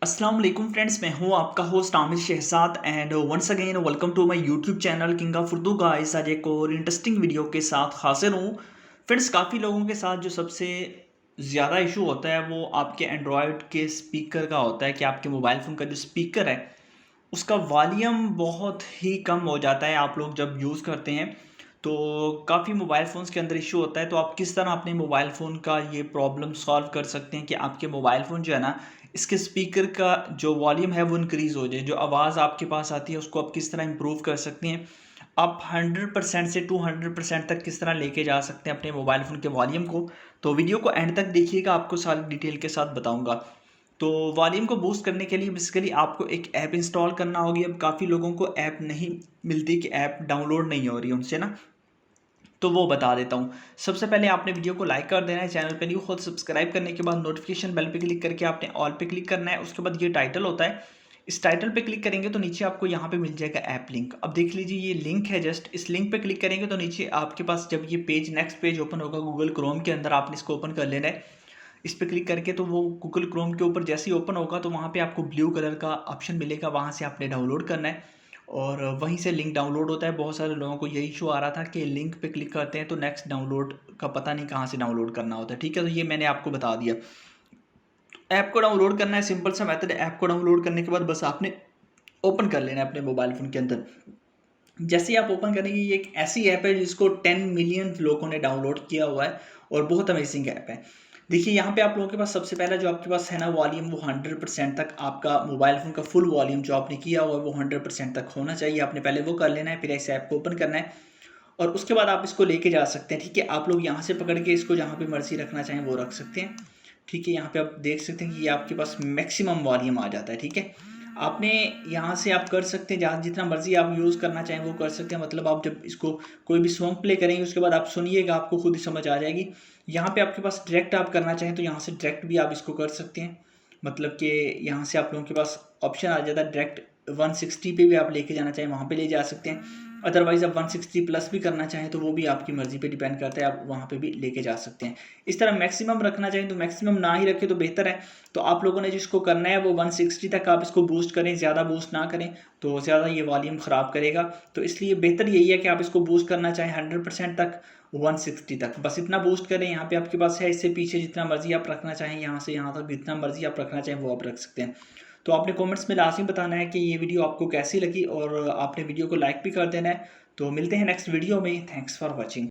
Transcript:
अस्सलाम वालेकुम फ्रेंड्स, मैं हूं आपका host Aamir Shahzad and once again welcome to my YouTube channel king of Urdu guys. आज एक और इंटरेस्टिंग वीडियो के साथ हाजिर हूं फ्रेंड्स। काफ़ी लोगों के साथ जो सबसे ज़्यादा इशू होता है वो आपके एंड्रॉयड के स्पीकर का होता है कि आपके मोबाइल फ़ोन का जो स्पीकर है उसका वॉल्यूम बहुत ही कम हो जाता है आप लोग जब यूज़ करते हैं। तो काफ़ी मोबाइल फ़ोन्स के अंदर इशू होता है। तो आप किस तरह अपने मोबाइल फ़ोन का ये प्रॉब्लम सॉल्व कर सकते हैं कि आपके मोबाइल फ़ोन जो है ना, इसके स्पीकर का जो वॉल्यूम है वो इंक्रीज़ हो जाए, जो आवाज़ आपके पास आती है उसको आप किस तरह इम्प्रूव कर सकते हैं, आप 100% से 200% तक किस तरह लेके जा सकते हैं अपने मोबाइल फ़ोन के वॉल्यूम को। तो वीडियो को एंड तक देखिएगा, आपको सारी डिटेल के साथ बताऊँगा। तो वॉल्यूम को बूस्ट करने के लिए बेसिकली आपको एक ऐप इंस्टॉल करना होगी। अब काफ़ी लोगों को ऐप नहीं मिलती, कि ऐप डाउनलोड नहीं हो रही उनसे ना, तो वो बता देता हूँ। सबसे पहले आपने वीडियो को लाइक कर देना है, चैनल पे न्यू हो तो सब्सक्राइब करने के बाद नोटिफिकेशन बेल पे क्लिक करके आपने ऑल पे क्लिक करना है। उसके बाद ये टाइटल होता है, इस टाइटल पे क्लिक करेंगे तो नीचे आपको यहाँ पे मिल जाएगा ऐप लिंक। अब देख लीजिए ये लिंक है, जस्ट इस लिंक पे क्लिक करेंगे तो नीचे आपके पास जब ये पेज नेक्स्ट पेज ओपन होगा गूगल क्रोम के अंदर, आपने इसको ओपन कर लेना है। इस पे क्लिक करके तो वो गूगल क्रोम के ऊपर जैसे ही ओपन होगा तो वहाँ पे आपको ब्लू कलर का ऑप्शन मिलेगा, वहाँ से आपने डाउनलोड करना है और वहीं से लिंक डाउनलोड होता है। बहुत सारे लोगों को यही इशू आ रहा था कि लिंक पे क्लिक करते हैं तो नेक्स्ट डाउनलोड का पता नहीं कहाँ से डाउनलोड करना होता है। ठीक है, तो ये मैंने आपको बता दिया। ऐप को डाउनलोड करना है, सिंपल सा मेथड है। ऐप को डाउनलोड करने के बाद बस आपने ओपन कर लेना है अपने मोबाइल फ़ोन के अंदर। जैसे ही आप ओपन करेंगे, ये एक ऐसी ऐप है जिसको 10 मिलियन लोगों ने डाउनलोड किया हुआ है और बहुत अमेजिंग ऐप है। देखिए यहाँ पे आप लोगों के पास सबसे पहला जो आपके पास है ना वॉल्यूम, वो 100% तक आपका मोबाइल फ़ोन का फुल वॉल्यूम जो आपने किया हुआ है वो 100% तक होना चाहिए। आपने पहले वो कर लेना है, फिर इस ऐप को ओपन करना है और उसके बाद आप इसको लेके जा सकते हैं। ठीक है, आप लोग यहाँ से पकड़ के इसको जहाँ पे मर्जी रखना चाहें वो रख सकते हैं। ठीक है, यहाँ पे आप देख सकते हैं कि ये आपके पास मैक्सिमम वॉल्यूम आ जाता है। ठीक है, आपने यहाँ से आप कर सकते हैं जहाँ जितना मर्जी आप यूज़ करना चाहें वो कर सकते हैं। मतलब आप जब इसको कोई भी सॉन्ग प्ले करेंगे उसके बाद आप सुनिएगा, आपको खुद ही समझ आ जाएगी। यहाँ पे आपके पास डायरेक्ट आप करना चाहें तो यहाँ से डायरेक्ट भी आप इसको कर सकते हैं। मतलब कि यहाँ से आप लोगों के पास ऑप्शन आ जाता है डायरेक्ट 160 पे भी आप लेके जाना चाहें वहाँ पे ले जा सकते हैं। अदरवाइज़ आप 160 प्लस भी करना चाहें तो वो भी आपकी मर्ज़ी पे डिपेंड करता है, आप वहाँ पे भी लेके जा सकते हैं। इस तरह मैक्सिमम रखना चाहें तो मैक्सिमम ना ही रखें तो बेहतर है। तो आप लोगों ने जिसको करना है वो 160 तक आप इसको बूस्ट करें, ज़्यादा बूस्ट ना करें तो ज़्यादा ये वॉल्यूम ख़राब करेगा। तो इसलिए बेहतर यही है कि आप इसको बूस्ट करना चाहें 100% तक, 160 तक बस इतना बूस्ट करें। यहाँ पे आपके पास है, इससे पीछे जितना मर्जी आप रखना चाहें, यहाँ से यहाँ तक जितना मर्जी आप रखना चाहें वो आप रख सकते हैं। तो आपने कमेंट्स में लाजमी बताना है कि ये वीडियो आपको कैसी लगी और आपने वीडियो को लाइक भी कर देना है। तो मिलते हैं नेक्स्ट वीडियो में। Thanks for watching.